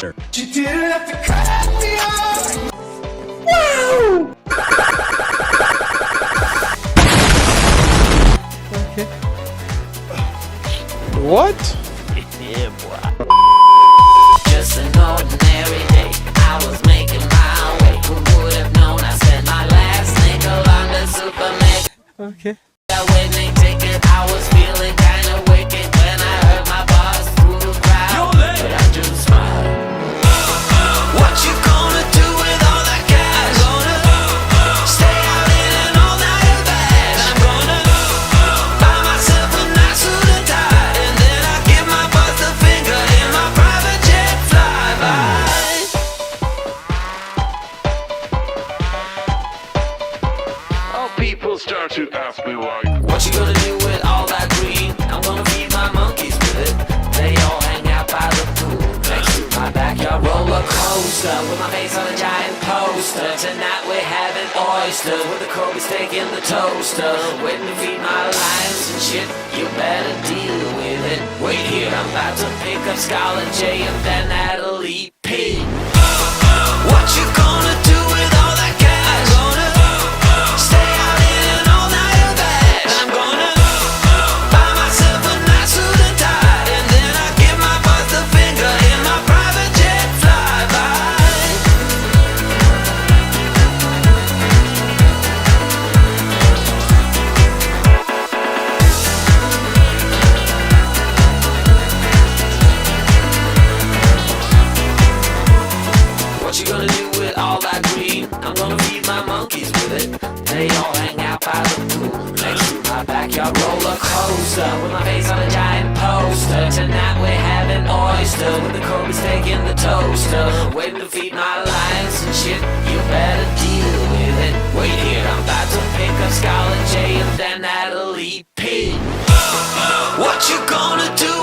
You didn't have to cut me off. Wow! Okay. What? Yeah, boy. Just an ordinary day. I was making my way. Who would have known I spent my last nickel on the Superman? Okay. That winning ticket, I was feeling kinda wicked when I heard my boss through the crowd. But I just smiled. What you gonna do with all that cash? Gonna stay out in an all-nighter bash. I'm gonna buy myself a nice suit and tie, and then I give my boss the finger in my private jet flyby. How people start to ask me like, What you gonna do with all that green? I'm gonna feed my monkeys with it. They all hang out by the pool next to my backyard roller coaster with my face on a giant poster. Tonight we're having oysters with the Kobe steak in the toaster. Waiting to feed my lions and shit. You better deal with it. Wait here, I'm about to pick up Scarlett J and then Natalie P. What you gonna do with all that cash? Gonna stay out in an all-nighter bash. I'm gonna buy myself a nice suit and tie, and then I give my boss the finger in my private jet flyby. What you gonna do with all that green? I'm gonna feed my monkeys with it. They all hang out by the pool next to my backyard roller coaster with my face on a giant poster. Tonight we're having oysters with the Kobe steak in the toaster. Waiting to feed my lions and shit. You better deal with it. Wait here, I'm about to pick up Scarlett J and then Natalie P. What you gonna do